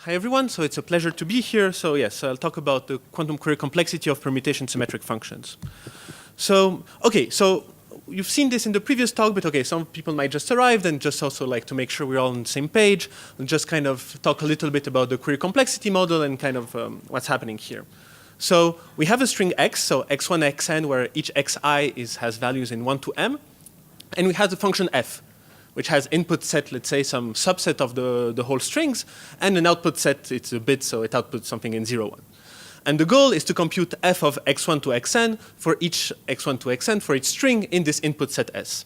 Hi everyone, so it's a pleasure to be here. So yes, I'll talk about the quantum query complexity of permutation symmetric functions. So, okay, so you've seen this in the previous talk, but okay, some people might just arrive and just also like to make sure we're all on the same page and just kind of talk a little bit about the query complexity model and kind of what's happening here. So we have a string x, so x1, xn, where each xi has values in 1 to m, and we have the function f, which has input set, let's say, some subset of the whole strings, and an output set, it's a bit, so it outputs something in 0, 1. And the goal is to compute f of x1 to xn for each x1 to xn for each string in this input set S.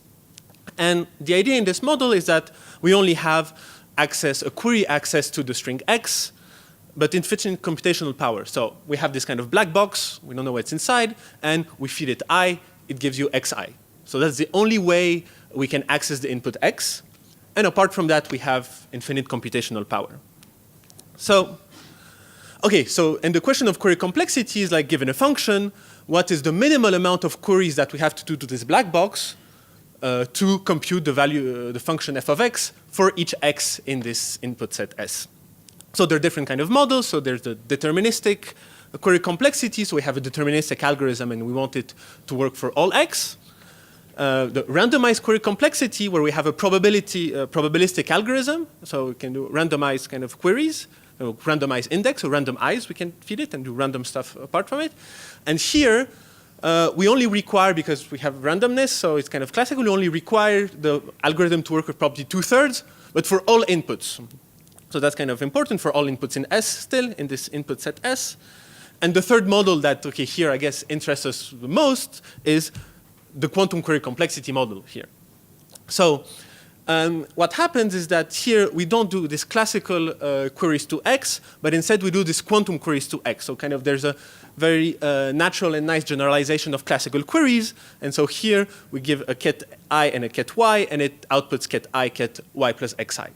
And the idea in this model is that we only have access, a query access to the string x, but infinite computational power. So we have this kind of black box, we don't know what's inside, and we feed it I, it gives you xi. So that's the only way we can access the input x, and apart from that, we have infinite computational power. So, okay, so and the question of query complexity is like given a function, what is the minimal amount of queries that we have to do to this black box to compute the value, the function f of x for each x in this input set S. So there are different kind of models. So there's the deterministic query complexity. So we have a deterministic algorithm, and we want it to work for all x. The randomized query complexity, where we have a probabilistic algorithm, so we can do randomized kind of queries, randomized index, or random i's, we can feed it and do random stuff apart from it. And here, we only require, because we have randomness, so it's kind of classical, we only require the algorithm to work with probably 2/3, but for all inputs. So that's kind of important for all inputs in S still, in this input set S. And the third model that, okay, here I guess interests us the most is the quantum query complexity model here. So what happens is that here we don't do this classical queries to x, but instead we do this quantum queries to x. So kind of there's a very natural and nice generalization of classical queries. And so here we give a ket I and a ket y, and it outputs ket I, ket y plus xi.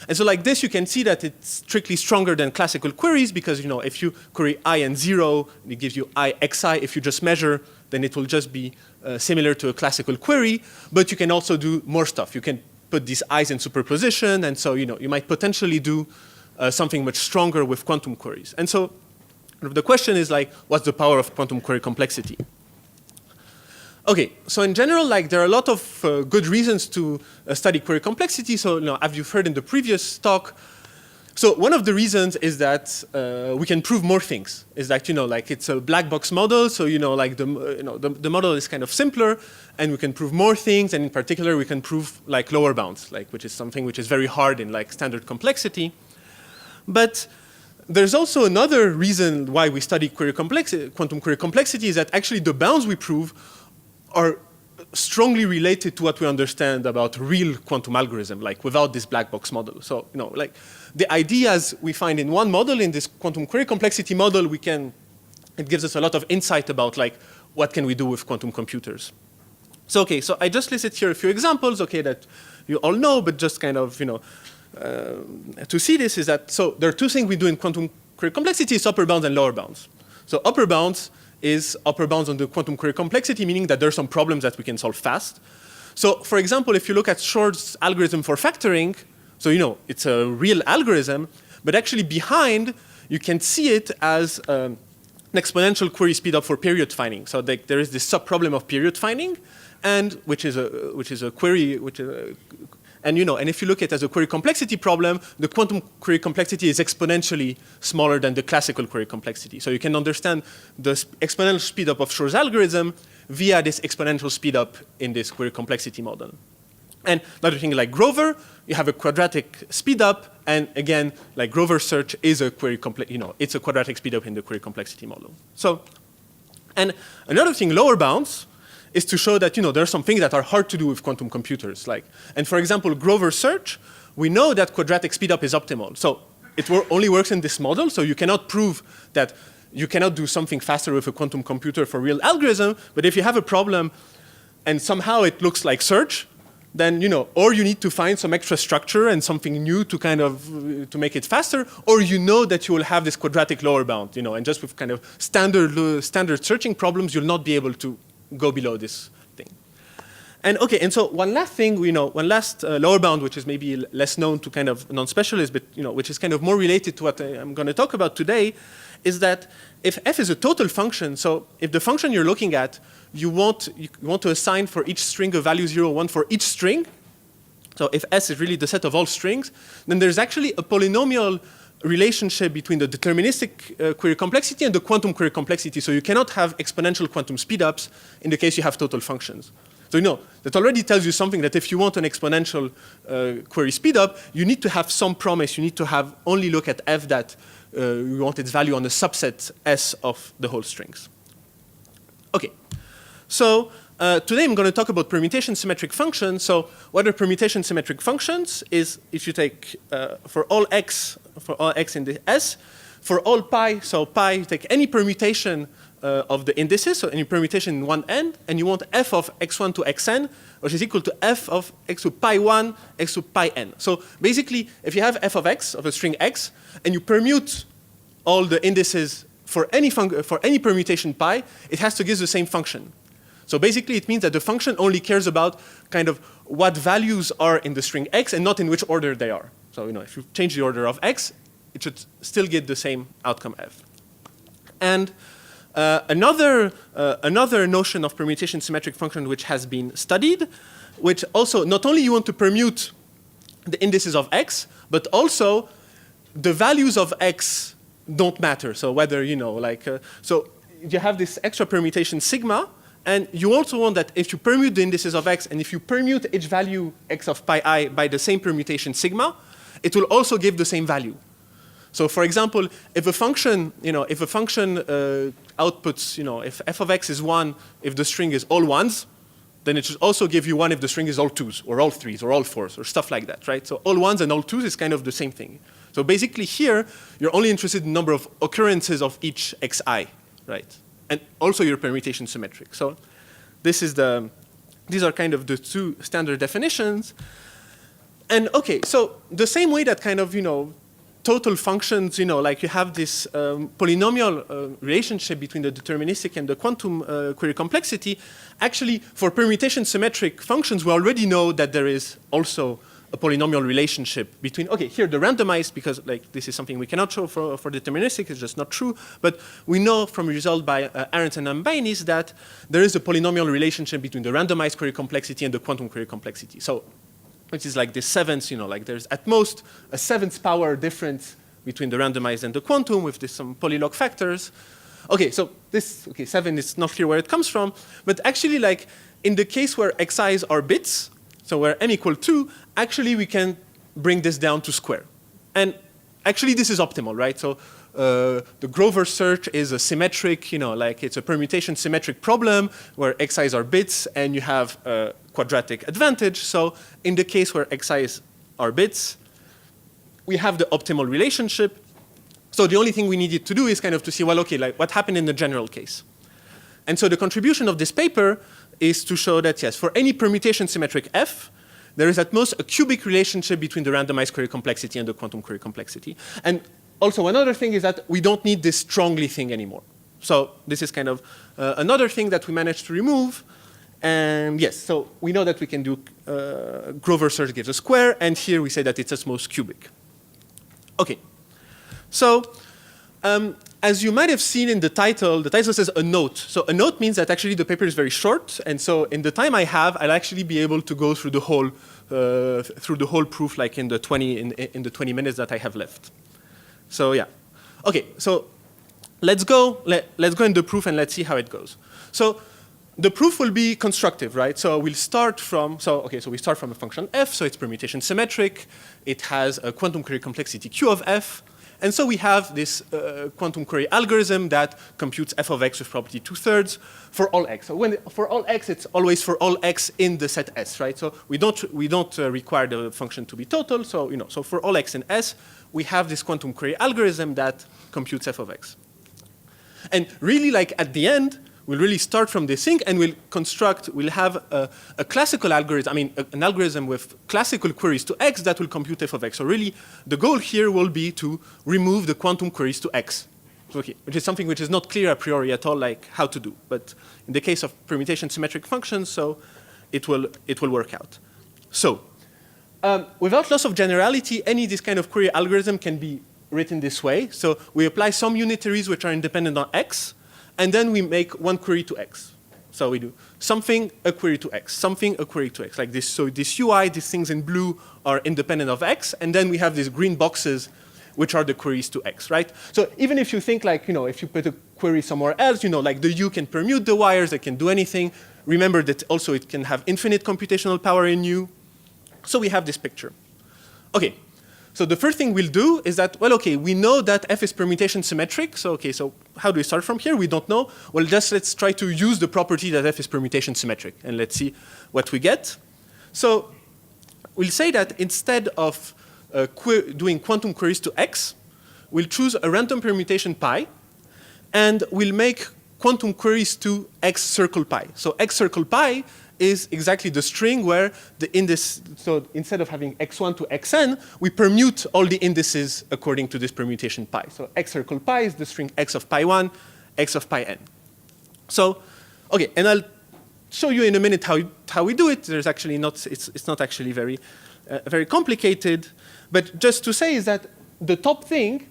And so like this, you can see that it's strictly stronger than classical queries, because you know if you query I and 0, it gives you I xi. If you just measure, then it will just be similar to a classical query. But you can also do more stuff. You can put these i's in superposition, and so you know you might potentially do something much stronger with quantum queries. And so the question is like, what's the power of quantum query complexity? Okay, so in general, like there are a lot of good reasons to study query complexity. So, you know, as you've heard in the previous talk, so one of the reasons is that we can prove more things. Is that, you know, like it's a black box model, so you know, like the model is kind of simpler, and we can prove more things, and in particular, we can prove like lower bounds, like which is something which is very hard in like standard complexity. But there's also another reason why we study quantum query complexity is that actually the bounds we prove are strongly related to what we understand about real quantum algorithm, like without this black box model. So, you know, like the ideas we find in one model, in this quantum query complexity model, it gives us a lot of insight about like what can we do with quantum computers. So, okay, so I just listed here a few examples, okay, that you all know, but just kind of, you know, to see this is that, so there are two things we do in quantum query complexity, is upper bounds and lower bounds. So upper bounds is upper bounds on the quantum query complexity, meaning that there are some problems that we can solve fast. So for example, if you look at Shor's algorithm for factoring, so you know, it's a real algorithm, but actually behind, you can see it as an exponential query speedup for period finding. So there is this sub-problem of period finding, and which is a query, and you know, and if you look at it as a query complexity problem, the quantum query complexity is exponentially smaller than the classical query complexity. So you can understand the exponential speedup of Shor's algorithm via this exponential speedup in this query complexity model. And another thing like Grover, you have a quadratic speedup, and again, like Grover search is a query it's a quadratic speedup in the query complexity model. So, and another thing, lower bounds, is to show that, you know, there are some things that are hard to do with quantum computers. Like, and for example, Grover search, we know that quadratic speedup is optimal. So it only works in this model, so you cannot prove that you cannot do something faster with a quantum computer for real algorithm, but if you have a problem and somehow it looks like search, then, you know, or you need to find some extra structure and something new to kind of, to make it faster, or you know that you will have this quadratic lower bound, you know, and just with kind of standard searching problems, you'll not be able to go below this thing. And okay, and so one last thing, one last lower bound, which is maybe less known to kind of non-specialists, but which is kind of more related to what I'm going to talk about today, is that if f is a total function, so if the function you're looking at, you want to assign for each string a value 0, 1 for each string, so if S is really the set of all strings, then there's actually a polynomial relationship between the deterministic query complexity and the quantum query complexity. So you cannot have exponential quantum speedups in the case you have total functions. So that already tells you something, that if you want an exponential query speedup, you need to have some promise. You need to have only look at f that you want its value on a subset S of the whole strings. Okay, so today I'm going to talk about permutation symmetric functions. So what are permutation symmetric functions is if you take for all x in the S, for all pi, so pi, you take any permutation of the indices, so any permutation in one end, and you want f of x1 to xn, which is equal to f of x to pi 1, x to pi n. So basically, if you have f of x, of a string x, and you permute all the indices for any permutation pi, it has to give the same function. So basically, it means that the function only cares about kind of what values are in the string x and not in which order they are. So if you change the order of x, it should still get the same outcome f. And another notion of permutation symmetric function which has been studied, which also not only you want to permute the indices of x, but also the values of x don't matter. So whether so you have this extra permutation sigma, and you also want that if you permute the indices of x, and if you permute each value x of pi I by the same permutation sigma, it will also give the same value. So for example, if a function, outputs, if f of x is 1, if the string is all 1s, then it should also give you 1 if the string is all 2s, or all 3s, or all 4s, or stuff like that, right? So all 1s and all 2s is kind of the same thing. So basically here, you're only interested in the number of occurrences of each xi, right? And also your permutation symmetric. So these are kind of the two standard definitions. And okay, so the same way that kind of, total functions, like you have this polynomial relationship between the deterministic and the quantum query complexity, actually for permutation symmetric functions, we already know that there is also a polynomial relationship between, okay, here the randomized, because this is something we cannot show for deterministic, it's just not true, but we know from a result by Arendts and Ambainis that there is a polynomial relationship between the randomized query complexity and the quantum query complexity. So, which is like this seventh, there's at most a 7th power difference between the randomized and the quantum with some polylog factors. Okay, so 7 is not clear where it comes from, but actually in the case where xi's are bits, so where m equal 2, actually we can bring this down to square. And actually this is optimal, right? So the Grover search is a symmetric, it's a permutation symmetric problem where xi's are bits and you have a quadratic advantage. So in the case where xi's are bits, we have the optimal relationship. So the only thing we needed to do is kind of to see, well, okay, what happened in the general case. And so the contribution of this paper is to show that, yes, for any permutation symmetric f, there is at most a cubic relationship between the randomized query complexity and the quantum query complexity. And also another thing is that we don't need this strongly thing anymore. So this is kind of another thing that we managed to remove. And yes, so we know that we can do Grover search gives a square, and here we say that it's at most cubic. Okay, so as you might have seen in the title says a note. So a note means that actually the paper is very short, and so in the time I have, I'll actually be able to go through the whole proof like in the 20 minutes that I have left. So yeah, okay. So let's go in the proof and let's see how it goes. So the proof will be constructive, right? So we'll start from we start from a function f. So it's permutation symmetric. It has a quantum query complexity q of f. And so we have this quantum query algorithm that computes f of x with property 2/3 for all x. So for all x, it's always for all x in the set S, right? So we don't require the function to be total. So so for all x in S, we have this quantum query algorithm that computes f of x. And really, at the end, we'll really start from this thing and we'll have a classical algorithm, an algorithm with classical queries to x that will compute f of x. So really, the goal here will be to remove the quantum queries to x, okay, which is something which is not clear a priori at all, how to do. But in the case of permutation symmetric functions, so it will work out. So without loss of generality, any this kind of query algorithm can be written this way. So we apply some unitaries which are independent on x, and then we make one query to x. So we do something, a query to x, something, a query to x, like this. So this UI, these things in blue are independent of x, and then we have these green boxes which are the queries to x, right? So even if you think like, if you put a query somewhere else, like the U can permute the wires, it can do anything. Remember that also it can have infinite computational power in U. So we have this picture. Okay, so the first thing we'll do is that, well, okay, we know that F is permutation symmetric. So, okay, so how do we start from here? We don't know. Well, just let's try to use the property that F is permutation symmetric, and let's see what we get. So we'll say that instead of doing quantum queries to x, we'll choose a random permutation pi, and we'll make quantum queries to x circle pi. So x circle pi is exactly the string where the index, so instead of having x1 to xn, we permute all the indices according to this permutation pi. So x circle pi is the string x of pi 1, x of pi n. So, okay, and I'll show you in a minute how we do it. There's actually not, it's not actually very complicated. But just to say is that the top thing,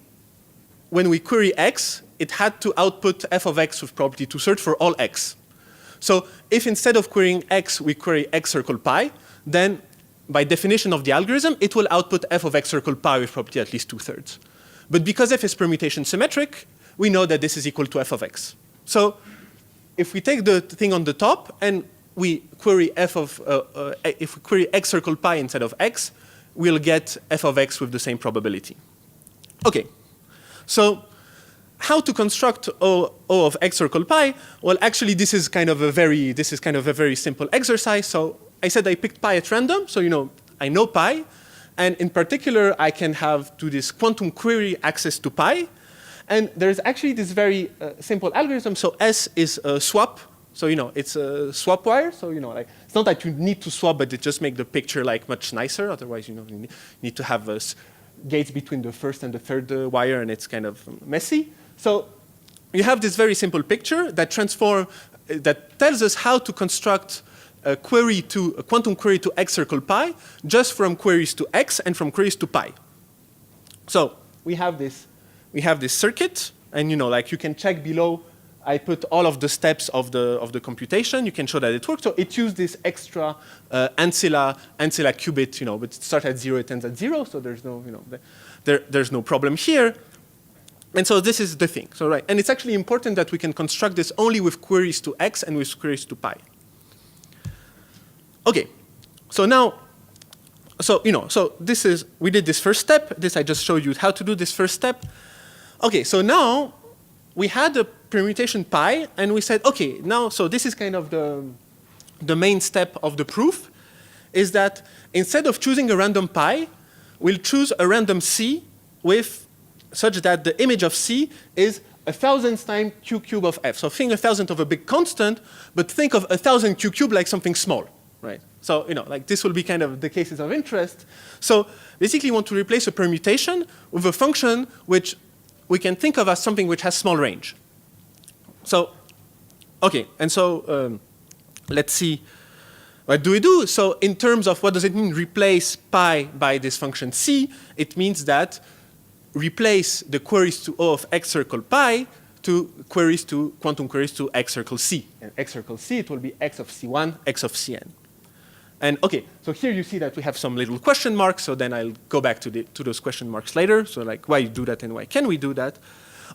when we query x, it had to output f of x with property to search for all x. So if instead of querying x, we query x circle pi, then by definition of the algorithm, it will output f of x circle pi with property at least 2/3. But because f is permutation symmetric, we know that this is equal to f of x. So if we take the thing on the top and we query if we query x circle pi instead of x, we'll get f of x with the same probability. Okay, so how to construct O of x circle pi? Well, actually, this is kind of a very simple exercise. So I said I picked pi at random, so I know pi, and in particular, I can have to this quantum query access to pi, and there's actually this very simple algorithm. So S is a swap. So it's a swap wire. So like it's not that you need to swap, but it just makes the picture like much nicer. Otherwise, you need to have gates between the first and the third wire, and it's kind of messy. So you have this very simple picture that that tells us how to construct a quantum query to x circle pi just from queries to x and from queries to pi. So we have this circuit, and like you can check below. I put all of the steps of the computation. You can show that it works. So it used this extra ancilla qubit, but it starts at 0, it ends at 0. So there's no, there's no problem here. And so this is the thing. So right, and it's actually important that we can construct this only with queries to x and with queries to pi. Okay, so now, so this is, we did this first step. This I just showed you how to do this first step. Okay, so now we had a permutation pi, and we said, okay, now, so this is kind of the main step of the proof, is that instead of choosing a random pi, we'll choose a random c with such that the image of c is 1,000th time q cube of f. So think 1,000th of a big constant, but think of 1,000 q cube like something small, right? So like this will be kind of the cases of interest. So basically, you want to replace a permutation with a function which we can think of as something which has small range. So, okay, and so let's see, what do we do? So in terms of what does it mean, replace pi by this function c, it means that replace the queries to O of x circle pi to quantum queries to x circle c. And x circle c, it will be x of c1, x of cn. And okay, so here you see that we have some little question marks, so then I'll go back to those question marks later. So like why do that and why can we do that?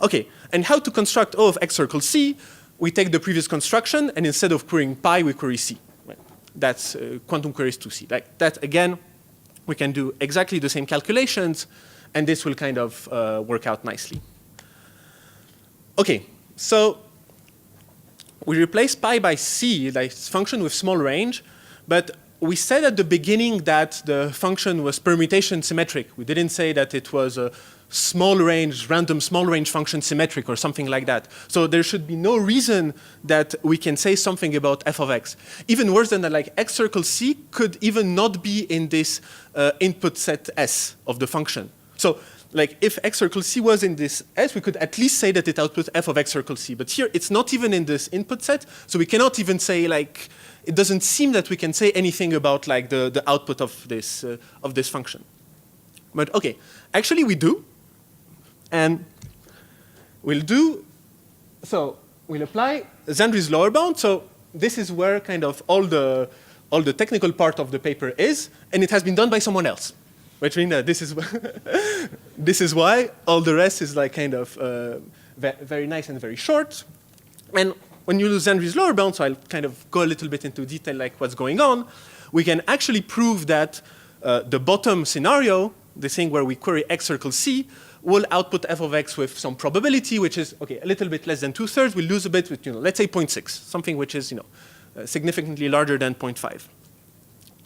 Okay, and how to construct O of x circle c? We take the previous construction, and instead of querying pi, we query c. Right? That's quantum queries to c. Like that, again, we can do exactly the same calculations, and this will kind of work out nicely. Okay, so we replace pi by c, like function with small range, but we said at the beginning that the function was permutation symmetric. We didn't say that it was a small range, random small range function symmetric or something like that. So there should be no reason that we can say something about f of x. Even worse than that, like x circle c could even not be in this input set S of the function. So like if x circle c was in this S, we could at least say that it outputs f of x circle c. But here it's not even in this input set, so we cannot even say like it doesn't seem that we can say anything about like the output of this function. But okay, actually we do. And we'll apply Zhandry's lower bound. So this is where kind of all the technical part of the paper is, and it has been done by someone else. Which means that this is this is why all the rest is like kind of very nice and very short. And when you use Zhandry's lower bound, so I'll kind of go a little bit into detail like what's going on, we can actually prove that the bottom scenario, the thing where we query X circle C, will output f of x with some probability, which is okay, a little bit less than 2/3. We'll lose a bit with, let's say 0.6, something which is significantly larger than 0.5.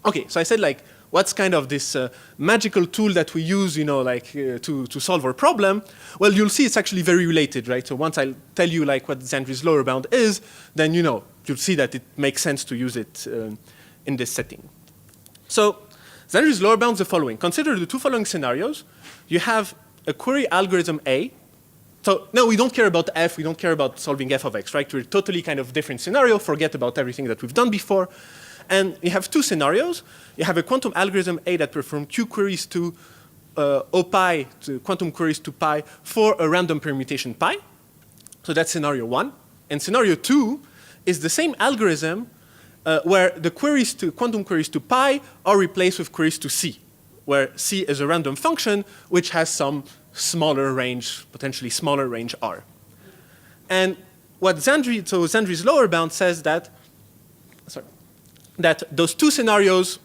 Okay, so I said like, what's kind of this magical tool that we use, to solve our problem? Well, you'll see it's actually very related, right? So once I'll tell you like what Zhandry's lower bound is, then you'll see that it makes sense to use it in this setting. So Zhandry's lower bound is the following. Consider the two following scenarios. You have a query algorithm A. So now we don't care about f, we don't care about solving f of x, right? We're totally kind of different scenario, forget about everything that we've done before. And you have two scenarios. You have a quantum algorithm A that performs Q queries to O pi, to quantum queries to pi for a random permutation pi. So that's scenario 1. And scenario 2 is the same algorithm where the quantum queries to pi are replaced with queries to C, where C is a random function which has some smaller range, potentially smaller range R. And what Zhandry's lower bound says that those two scenarios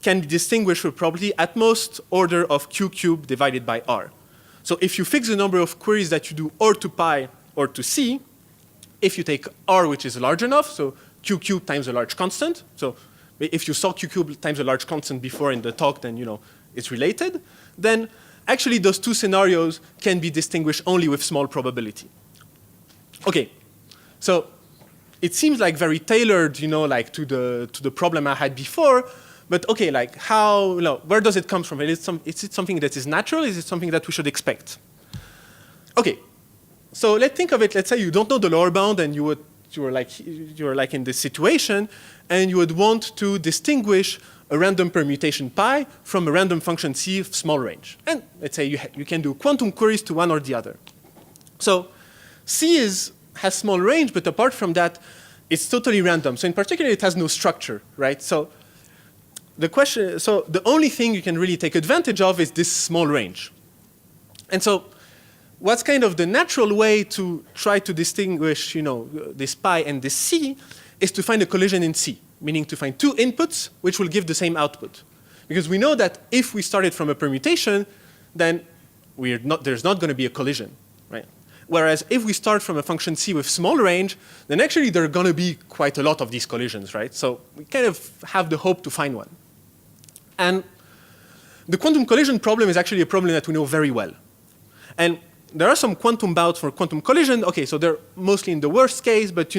can be distinguished with probably at most order of Q cubed divided by R. So if you fix the number of queries that you do or to pi or to C, if you take R which is large enough, so Q cubed times a large constant, so if you saw Q cubed times a large constant before in the talk, then it's related, then actually those two scenarios can be distinguished only with small probability. Okay, so it seems like very tailored, like to the problem I had before, but okay, like how, where does it come from? Is it something that is natural? Is it something that we should expect? Okay, so let's think of it. Let's say you don't know the lower bound and you were like in this situation, and you would want to distinguish a random permutation pi from a random function C of small range. And let's say you can do quantum queries to one or the other. So C has small range, but apart from that, it's totally random. So in particular, it has no structure, right? So the only thing you can really take advantage of is this small range. And so what's kind of the natural way to try to distinguish, this pi and this C is to find a collision in C, meaning to find two inputs which will give the same output. Because we know that if we started from a permutation, then there's not going to be a collision, right? Whereas if we start from a function C with small range, then actually there are going to be quite a lot of these collisions, right? So we kind of have the hope to find one. And the quantum collision problem is actually a problem that we know very well. And there are some quantum bounds for quantum collision. Okay, so they're mostly in the worst case, but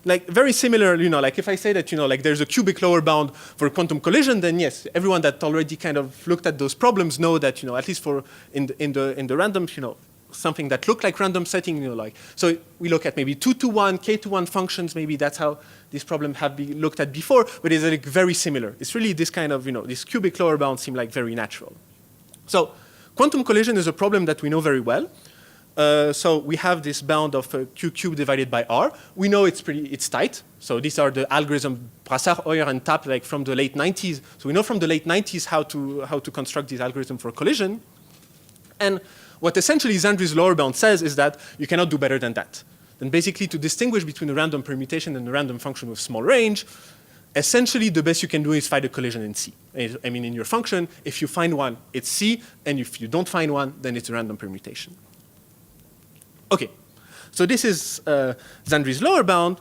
like very similar, like if I say that, like there's a cubic lower bound for quantum collision, then yes, everyone that already kind of looked at those problems know that, at least for in the random, something that looked like random setting, so we look at maybe 2-to-1, k-to-1 functions, maybe that's how this problem have been looked at before, but it's like very similar. It's really this kind of, this cubic lower bound seem like very natural. So quantum collision is a problem that we know very well. So we have this bound of Q cubed divided by R. We know it's tight. So these are the algorithms Brassard, Euler, and Tapp, like from the late 90s. So we know from the late 90s how to construct this algorithm for collision. And what essentially Zhandry's lower bound says is that you cannot do better than that. Then basically to distinguish between a random permutation and a random function with small range, essentially the best you can do is find a collision in C. I mean in your function, if you find one, it's C, and if you don't find one, then it's a random permutation. Okay, so this is Zhandry's lower bound.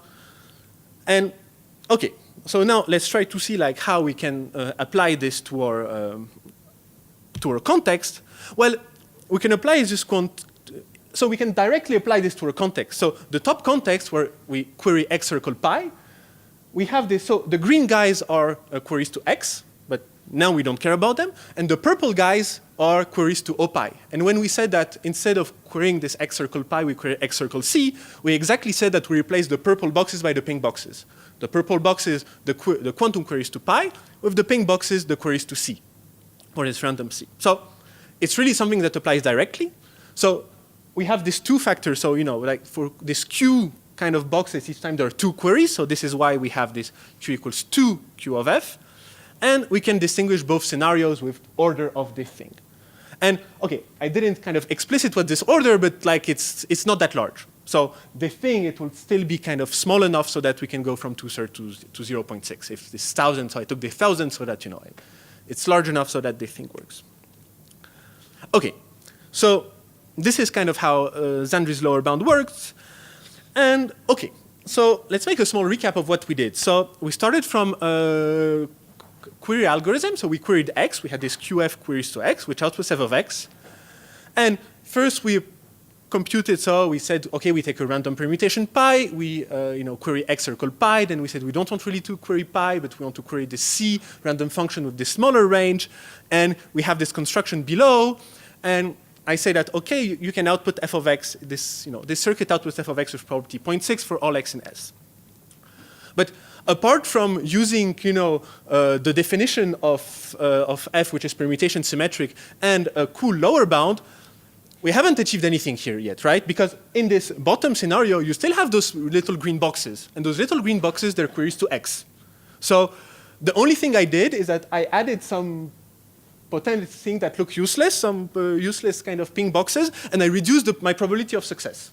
And okay, so now let's try to see like how we can apply this to our context. Well, we can apply this so we can directly apply this to our context. So the top context where we query X circle pi, we have this, so the green guys are queries to X, but now we don't care about them. And the purple guys are queries to O pi. And when we said that instead of querying this X circle pi, we query X circle C, we exactly said that we replace the purple boxes by the pink boxes. The purple boxes, the quantum queries to pi, with the pink boxes, the queries to C, or this random C. So it's really something that applies directly. So we have this two factor. So, like for this Q kind of boxes, each time there are two queries. So this is why we have this Q equals 2 Q of F. And we can distinguish both scenarios with order of this thing. And OK, I didn't kind of explicit what this order, but like it's not that large. So the thing, it will still be kind of small enough so that we can go from 2/3 to 0.6. If this 1,000, so I took the 1,000 so that, it's large enough so that the thing works. OK, so this is kind of how Zhandry's lower bound works. And OK, so let's make a small recap of what we did. So we started from a query algorithm. So we queried X. We had this QF queries to X, which outputs f of X. And first we computed, so we said, OK, we take a random permutation pi. We query X circle pi. Then we said we don't want really to query pi, but we want to query the C random function with this smaller range. And we have this construction below. And I say that, OK, you can output f of X. This circuit outputs f of X with probability 0.6 for all X in S. But apart from using, the definition of f, which is permutation symmetric, and a cool lower bound, we haven't achieved anything here yet, right? Because in this bottom scenario, you still have those little green boxes. And those little green boxes, they're queries to X. So the only thing I did is that I added some potential thing that look useless, some useless kind of pink boxes, and I reduced my probability of success.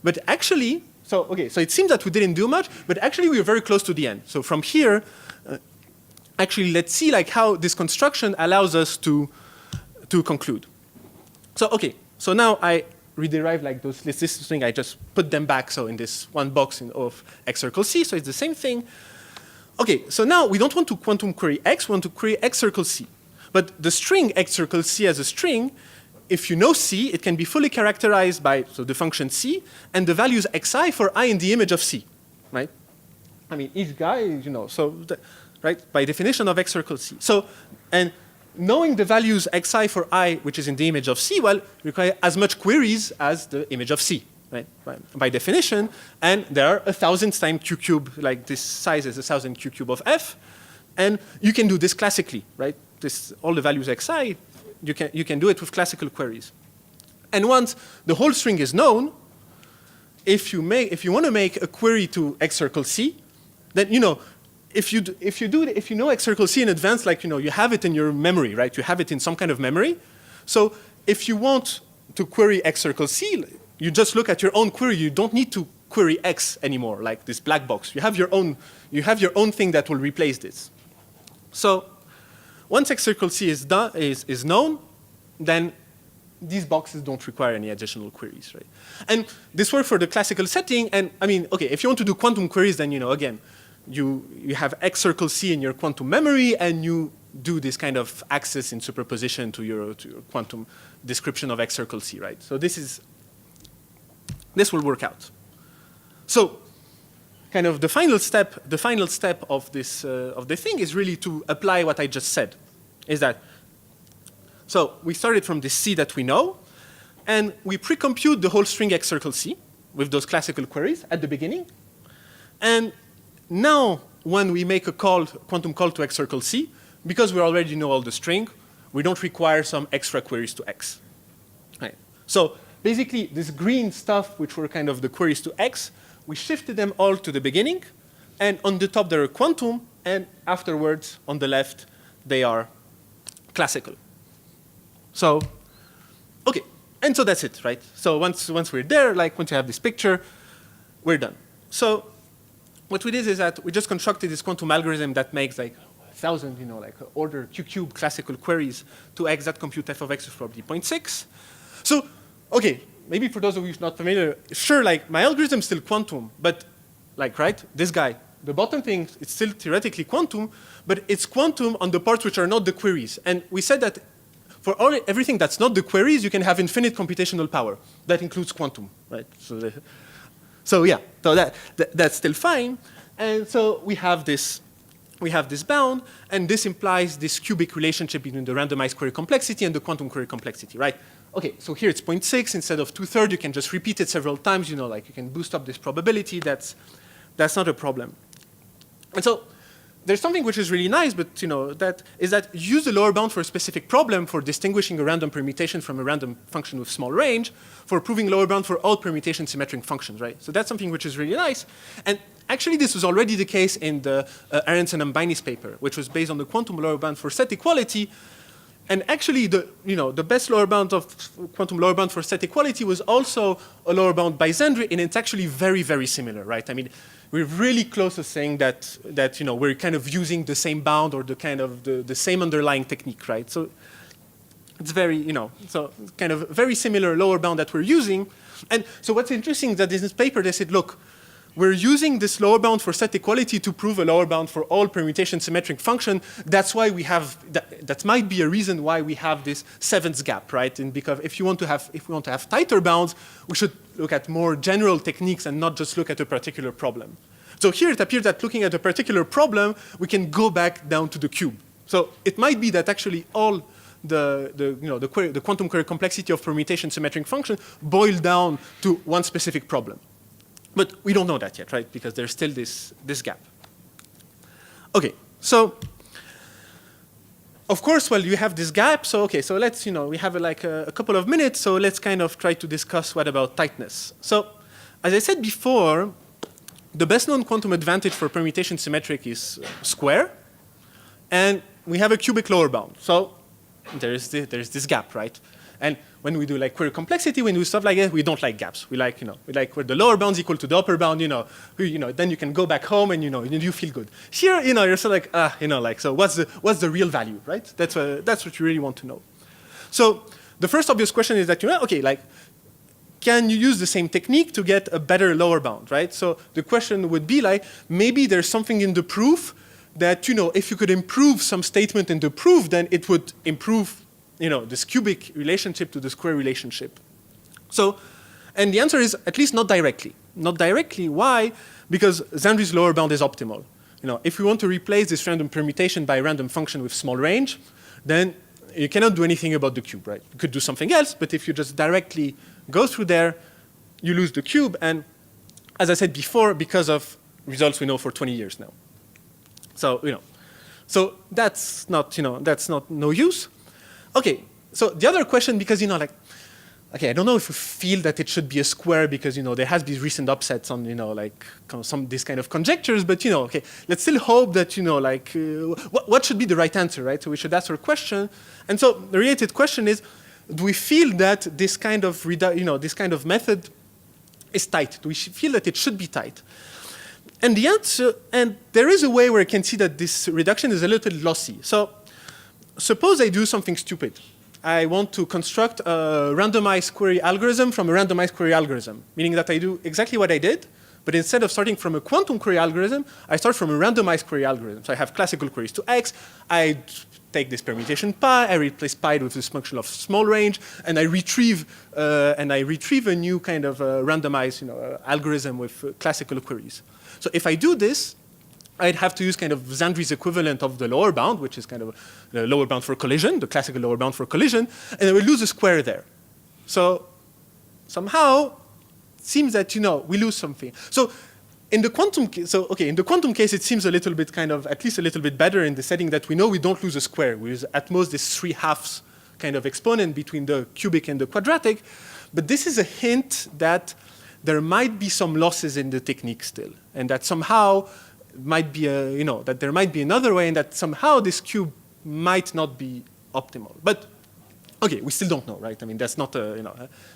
But actually, so it seems that we didn't do much, but actually we were very close to the end. So from here, actually let's see like how this construction allows us to conclude. So so now I rederive like those lists. This thing, I just put them back, so in this one box of X circle C, so it's the same thing. OK, so now we don't want to quantum query X, we want to query X circle C. But the string X circle C as a string, if you know C, it can be fully characterized by the function C and the values xi for I in the image of C, right? I mean, each guy, right, by definition of X circle C. So, and knowing the values xi for I, which is in the image of C, well, require as much queries as the image of C, right? By definition, and there are 1,000 times Q cube, like this size is 1,000 Q cube of F, and you can do this classically, right? All the values xi, you can do it with classical queries. And once the whole string is known, if you want to make a query to X circle C, then if you know X circle C in advance, like you have it in your memory, right? You have it in some kind of memory. So if you want to query X circle C, you just look at your own query. You don't need to query X anymore, like this black box. You have your own thing that will replace this. So once X circle C is known, then these boxes don't require any additional queries, right? And this works for the classical setting. And I mean, OK, if you want to do quantum queries, then again, you have X circle C in your quantum memory, and you do this kind of access in superposition to your quantum description of X circle C, right? So this will work out. So kind of the final step of this of the thing is really to apply what I just said. Is that so we started from this C that we know, and we pre-compute the whole string X circle C with those classical queries at the beginning. And now when we make a quantum call to X circle C, because we already know all the string, we don't require some extra queries to X. Right. So basically this green stuff, which were kind of the queries to X, we shifted them all to the beginning, and on the top they're quantum, and afterwards on the left they are classical. So, OK, and so that's it, right? So once we're there, like once you have this picture, we're done. So what we did is that we just constructed this quantum algorithm that makes like 1,000, like order Q cube classical queries to X that compute f of X with probability 0.6. So, OK, maybe for those of you not familiar, sure, like my algorithm is still quantum, but like, right, this guy, the bottom thing, it's still theoretically quantum, but it's quantum on the parts which are not the queries. And we said that for everything that's not the queries, you can have infinite computational power. That includes quantum, right? So yeah, so that's still fine. And so we have this bound, and this implies this cubic relationship between the randomized query complexity and the quantum query complexity, right? OK, so here it's 0.6 instead of 2/3. You can just repeat it several times. Like you can boost up this probability. That's not a problem. And so there's something which is really nice, but that is that you use the lower bound for a specific problem for distinguishing a random permutation from a random function with small range, for proving lower bound for all permutation symmetric functions, right? So that's something which is really nice. And actually, this was already the case in the Aronson and Bainis paper, which was based on the quantum lower bound for set equality. And actually, the best lower bound of quantum lower bound for set equality was also a lower bound by Zhandry, and it's actually very, very similar, right? I mean, we're really close to saying that we're kind of using the same bound or the kind of the same underlying technique, right? So it's very, so kind of very similar lower bound that we're using. And so what's interesting is that in this paper they said, look, we're using this lower bound for set equality to prove a lower bound for all permutation symmetric function. That's why we have that might be a reason why we have this seventh gap, right? And because if we want to have tighter bounds, we should look at more general techniques and not just look at a particular problem. So here it appears that looking at a particular problem, we can go back down to the cube. So it might be that actually all the quantum query complexity of permutation symmetric function boil down to one specific problem. But we don't know that yet, right? Because there's still this gap. Okay, so of course, well, you have this gap. So okay, so let's we have like a couple of minutes. So let's kind of try to discuss what about tightness. So as I said before, the best known quantum advantage for permutation symmetric is square, and we have a cubic lower bound. So there's this gap, right? And when we do like query complexity, when we do stuff like that, we don't like gaps. We like where the lower bound is equal to the upper bound, then you can go back home and you feel good. Here, you're sort of like, so what's the real value, right? That's what you really want to know. So the first obvious question is that, okay, like, can you use the same technique to get a better lower bound, right? So the question would be like, maybe there's something in the proof that, if you could improve some statement in the proof, then it would improve this cubic relationship to the square relationship. So, and the answer is at least not directly. Not directly, why? Because Zhandry's lower bound is optimal. If we want to replace this random permutation by a random function with small range, then you cannot do anything about the cube, right? You could do something else, but if you just directly go through there, you lose the cube, and as I said before, because of results we know for 20 years now. So, so that's not no use. Okay, so the other question, because okay, I don't know if we feel that it should be a square because there has these recent upsets on this kind of conjectures, but okay, let's still hope that what should be the right answer, right? So we should ask our question, and so the related question is, do we feel that this kind of this kind of method is tight? Do we feel that it should be tight? And the answer, and there is a way where I can see that this reduction is a little bit lossy. So suppose I do something stupid. I want to construct a randomized query algorithm from a randomized query algorithm, meaning that I do exactly what I did, but instead of starting from a quantum query algorithm, I start from a randomized query algorithm. So I have classical queries to X, I take this permutation pi, I replace pi with this function of small range, and I retrieve a new kind of randomized algorithm with classical queries. So if I do this, I'd have to use kind of Zhandry's equivalent of the lower bound, which is kind of the lower bound for collision, the classical lower bound for collision, and I will lose a square there. So somehow, it seems that we lose something. So in the quantum case, it seems a little bit at least a little bit better in the setting that we know we don't lose a square. We use at most this 3/2 kind of exponent between the cubic and the quadratic. But this is a hint that there might be some losses in the technique still, and that somehow might be that there might be another way, and that somehow this cube might not be optimal. But okay, we still don't know, right? I mean, that's not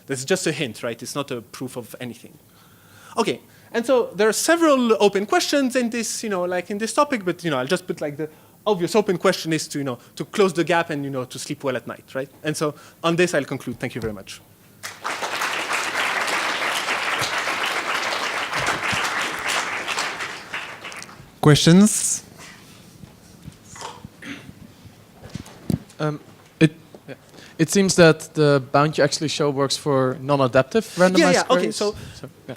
that's just a hint, right? It's not a proof of anything. Okay, and so there are several open questions in this, like in this topic, but I'll just put like the obvious open question is to to close the gap and to sleep well at night, right? And so on this, I'll conclude. Thank you very much. Questions? It seems that the bound you actually show works for non-adaptive randomized Okay, queries. so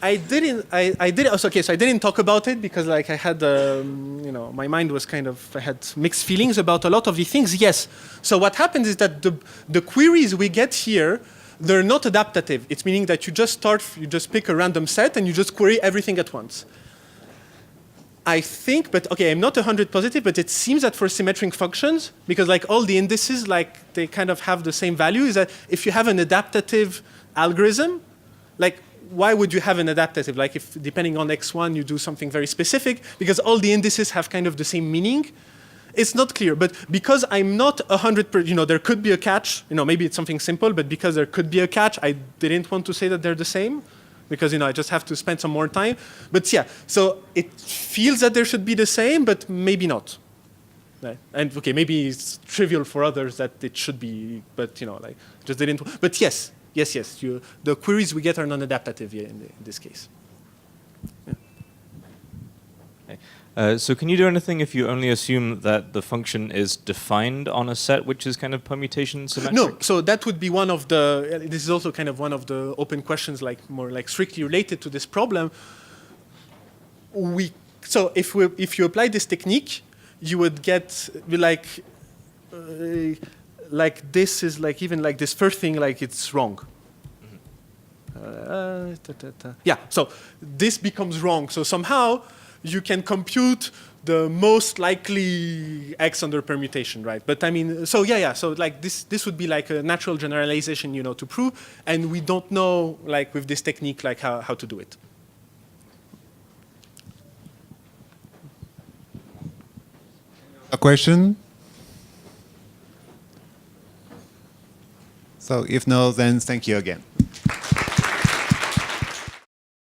I didn't talk about it because like I had my mind was I had mixed feelings about a lot of the things. Yes. So what happens is that the queries we get here, they're not adaptative. It's meaning that you just pick a random set and you just query everything at once. I think, but okay, I'm not 100 positive, but it seems that for symmetric functions, because like all the indices, like they kind of have the same value, is that if you have an adaptative algorithm, like why would you have an adaptative? Like if depending on x1 you do something very specific, because all the indices have kind of the same meaning. It's not clear, but because I'm not 100%, there could be a catch. Maybe it's something simple, but because there could be a catch, I didn't want to say that they're the same. Because I just have to spend some more time. But yeah, so it feels that there should be the same, but maybe not. Right? And okay, maybe it's trivial for others that it should be, but like just didn't. But yes. The queries we get are non-adaptative in this case. Yeah. So can you do anything if you only assume that the function is defined on a set which is kind of permutation symmetric? No, so that would be one of the, this is also kind of one of the open questions, like more like strictly related to this problem. So if you apply this technique, you would get like this is like even like this first thing, like it's wrong. Yeah, so this becomes wrong. So somehow you can compute the most likely x under permutation, right? But I mean, so yeah. So like this would be like a natural generalization, to prove, and we don't know like with this technique like how to do it. A question? So if no, then thank you again.